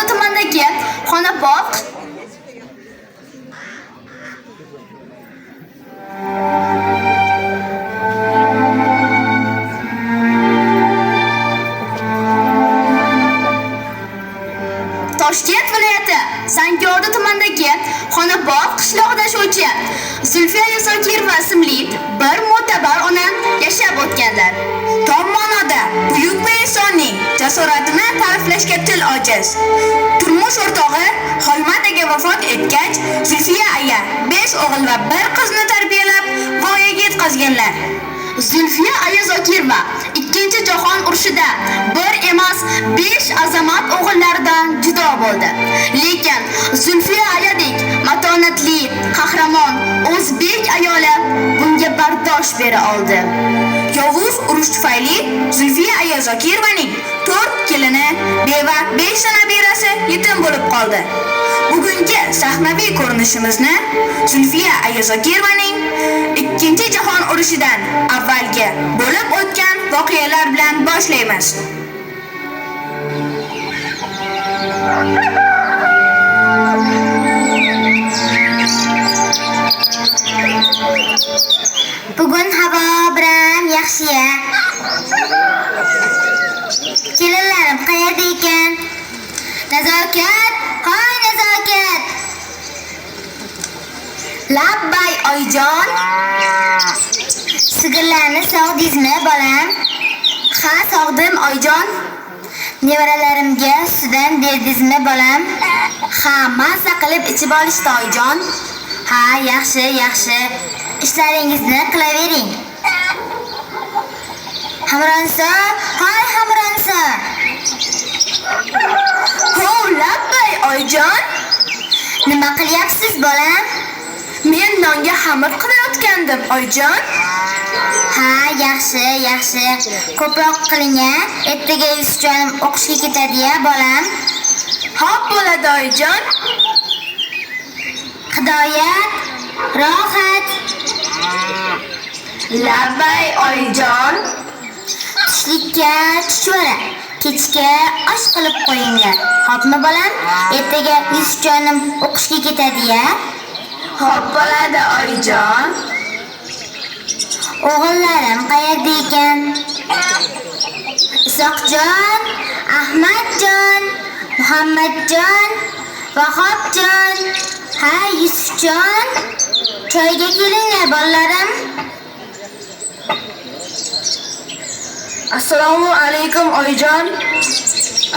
tumanidagi Xonabog' Toshkent viloyati Zangiota tumanidagi Xonabog' qishlog'ida yashovchi Zulfiya Yusakirova ismli bir mo'tabar ona yashab o'tganlar. Tom ma'noda buyuk bir insonning jasoratini ta'riflashga til ojiz. Turmush o'rtog'i Xolmataga vafot etgach, Zulfiya aya 5 o'g'il va 1 qizni tarbiyalab voyaga yetkazganlar. Zulfiya aya Zokirova Ikkinchi jahon urushida bir emas 5 azamat o'g'illaridan judo bo'ldi. Lekin Zulfiya ayadek matonatli, qahramon o'zbek ayoli bunga bardosh bera oldi. Yovuz urush tufayli Zulfiya aya Zokirovaning 4 kelini, beva, 5 nabirasi yetim bo'lib qoldi. Bugungi sahnaviy ko'rinishimizni Zulfiya aya Zokirovaning Ikkinchi jahon urushidan avvalgi bo'lib o'tgan voqealar bilan boshlaymiz. Bugun havo biram yaxshi-ya. Kelinlarim qayerda ekan? Nazokat, hoy nazokat. Labbay oyijon. Sigirlarni sog'dingizmi, bolam? Ha, sog'dim oyijon. Nevaralarimga sutidan berdingizmi, bolam? Ha, mazza qilib ichib olishdi oyijon. Ha, yaxshi, yaxshi. Ishlaringizni qilavering. Hamronso, hoy Hamronso. Ho, labbay oyijon. Nima qilyapsiz, bolam? Men nonga xamir qilayotgandim oyijon. Ha, yaxshi, yaxshi. Ko'proq qiling-a. Ertaga Yusufjonim o'qishga ketadi-ya, bolam. Xo'p bo'ladi oyijon. Hidoyat, rohat. Labbay oyijon. Tushlikka chuchvara, kechga osh qilib qo'yinglar. Xo'pmi, bolam? Ertaga Yusufjonim o'qishga ketadi-ya. Xo'p bo'ladi oyijon. O'g'illarim qayerda ekan? Isoqjon, Ahmadjon, Muhammadjon, Vahobjon. Ha, Yusufjon. Choyga kelinglar, bolalarim. Assalomu alaykum oyijon.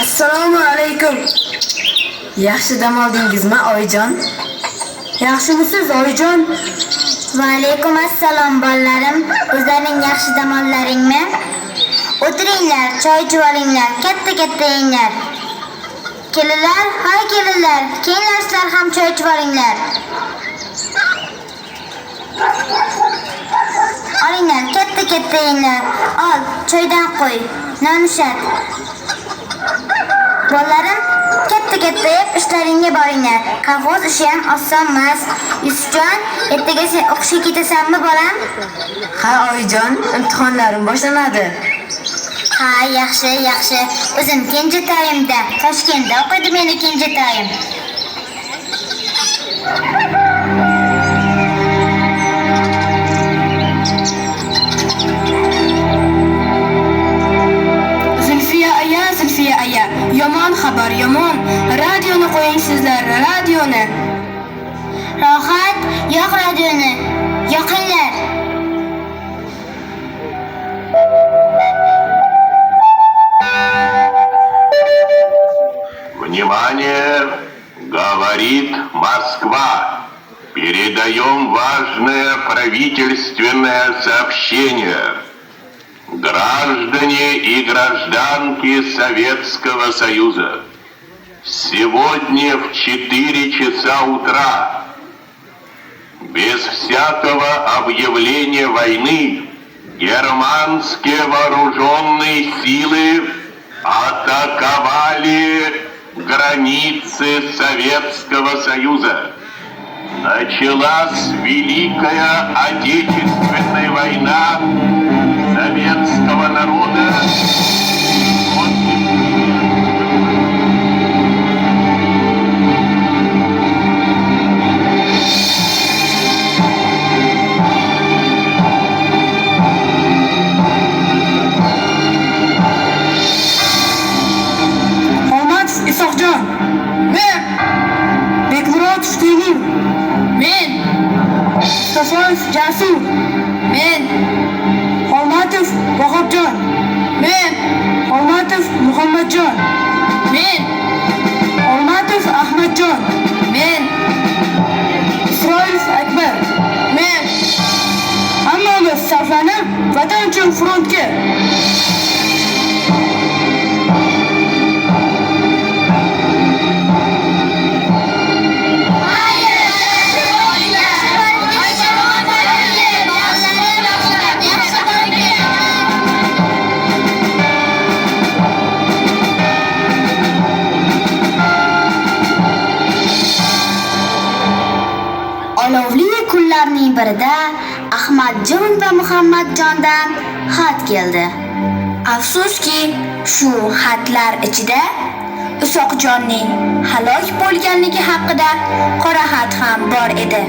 Assalomu alaykum. Yaxshi dam oldingizmi oyijon? Yaxshimisiz oyijon? Va alaykum assalom bolalarim. O'zlaring yaxshi dam oldlaringmi? O'tiringlar, choy ichib olinglar, katta-katta yenglar. Kelinlar, hoy kelinlar, kelinglar sizlar ham choy ichib olinglar. Olinglar, katta-katta yenglar. Ol, choydan qo'y. Nonushtat. Bolalarim, katta-katta yeb ishlaringga boringlar. Kolxoz ishi ham oson emas. Yusufjon, ertaga sen o'qishga ketasanmi, bolam? Ha oyijon, imtihonlarim boshlanadi. Ha, yaxshi, yaxshi. O'zim kenjatayimda, Toshkentda o'qiydi meni kenjatayim. Zulfiya aya, yomon xabar, yomon. Radioni qo'ying sizlar, radioni. Rohat, yoq radioni. Yoqinglar. Внимание! Говорит Москва. Передаем важное правительственное сообщение. Граждане и гражданки Советского Союза, сегодня в 4 часа утра, без всякого объявления войны, германские вооруженные силы атаковали границы Советского Союза. Началась Великая Отечественная война советского народа. Muhammadjon. Men. Olmatov Ahmadjon. Men. Isroilov Akbar. Men. Hammamiz saflanib, vatan uchun frontga. Olovli kunlarning birida Ahmadjon va Muhammadjondan xat keldi. Afsuski, shu xatlar ichida Usoqjonning halok bo'lganligi haqida qora xat ham bor edi.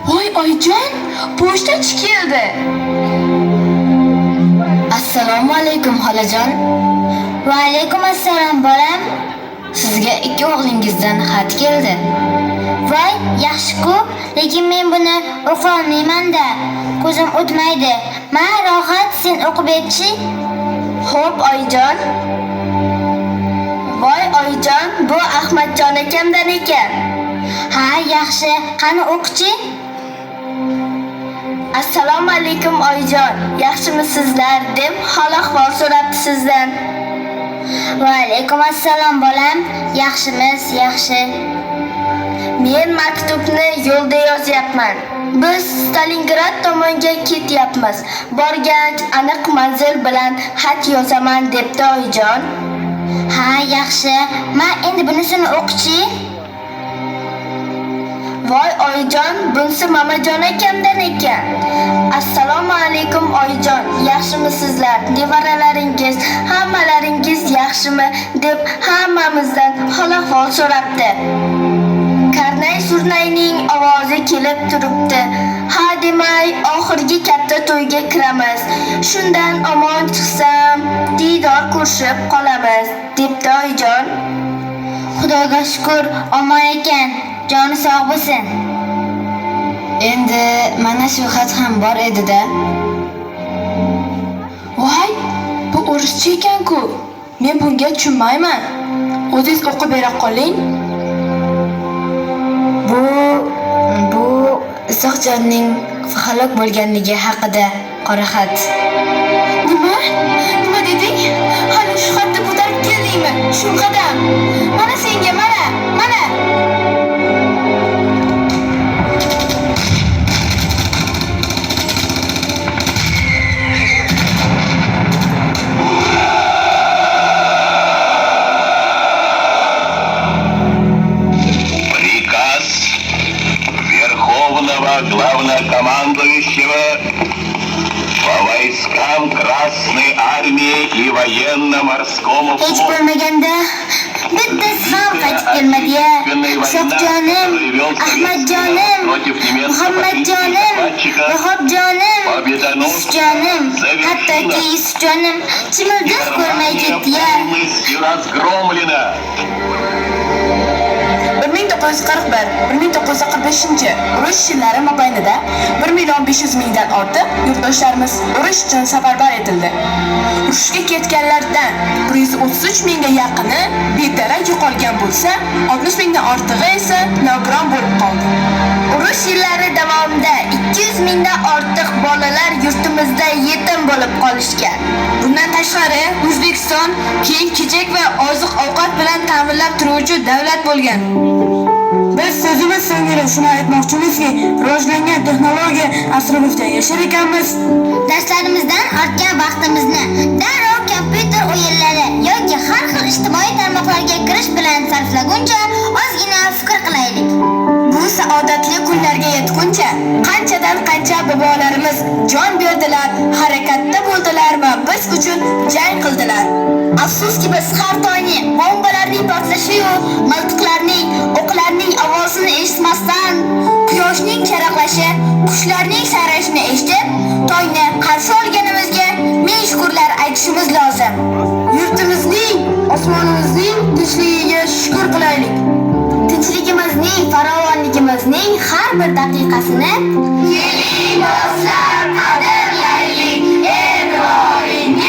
Voy oyijon, pochtachi keldi. Assalomu alaykum xolajon. Va alaykum assalom bolam. Sizga ikki o'g'lingizdan xat keldi. Voy, yaxshi-ku, lekin men buni o'qiy olmayman-da. Ko'zim o'tmaydi. Ma rohat, sen o'qib aytchi. Xo'p oyijon. Voy oyijon, bu Ahmadjon akamdan ekan. Ha, yaxshi. Qani o'qichi? Assalomu alaykum oyijon. Yaxshimisizlar deb hol-ahvol so'rabdi sizdan. Va alaykum assalom bolam. Yaxshimiz, yaxshi. Men maktubni yo'lda yozyapman. Biz Stalingrad tomonga ketyapmiz. Borgach aniq manzil bilan xat yozaman debdi oyijon. Ha, yaxshi. Ma endi bunisini o'qichi. Voy oyijon, bunisi Mamajon akamdan ekan. Assalomu alaykum oyijon. Yaxshimisizlar? Nevaralaringiz, hammalaringiz yaxshimi deb hammamizdan hol-ahvol so'rabdi. Karnay Surnayning ovozi kelib turibdi. Ha demay, oxirgi katta to'yga kiramiz. Shundan omon chiqsam, diydor ko'rishib qolamiz, debdi oyijon. Xudoga shukr, omon ekan. Joni sog' bo'lsin. Endi mana shu xat ham bor edi-da. Voy, bu o'rischa ekan-ku. Men bunga tushunmayman. O'zingiz o'qib bera qoling. Bu Isoqjonning halok bo'lganligi haqida qora xat. Nima? Nima deding? Hali shu xatni ko'tarib keldingmi? Shu qadam. Mana senga, mana. Главнокомандующего по войскам Красной Армии и военно-морскому Hech флоту. bo'lmaganda bittasi ham qaytib kelmadi-ya. Isoqjonim, Ahmadjonim, Muhammadjonim, Vahobjonim, Yusufjonim, hattoki Yusufjonim chimildiq ko'rmay ketdi-ya. Полностью разгромлена. 1941-1945 urush yillari mobaynida 1,500,000 dan ortiq yurtdoshlarimiz urush uchun safarbar etildi. Urushga ketganlardan 133,000 ga yaqini bedarak yo'qolgan bo'lsa, 60,000 dan ortig'i esa nogiron bo'lib qoldi. Urush yillari davomida 200,000 dan ortiq bolalar yurtimizda yetim bo'lib qolishgan. Bundan tashqari, O'zbekiston kiyim-kechak va oziq-ovqat bilan ta'minlab turuvchi davlat bo'lgan. Biz so'zimiz so'ngida shuni aytmoqchimizki, rivojlangan texnologiya asrimizda yashar ekanmiz. Darslarimizdan ortgan vaqtimizni darrov kompyuter o'yinlari yoki har xil ijtimoiy tarmoqlarga kirish bilan sarflaguncha ozgina fikr qilaylik. Bu saodatli kunlarga yetguncha qanchadan qancha bobolarimiz jon berdilar, harakatda bo'ldilar va biz uchun jang qildilar. Afsuski biz har tongni bombalarning portlashi-yu, miltiqlarning, o'qlarning ovozini eshitmasdan, quyoshning charaqlashi, qushlarning sayrashini eshitib, tongni qarshi olganimizga ming shukrlar aytishimiz lozim. Yurtimizning, osmonimizning tinchligiga shukr qilaylik. Tinchligimizning, farovonligimizning har bir daqiqasini Yeli do'stlar qadrlaylik, e'tiboringiz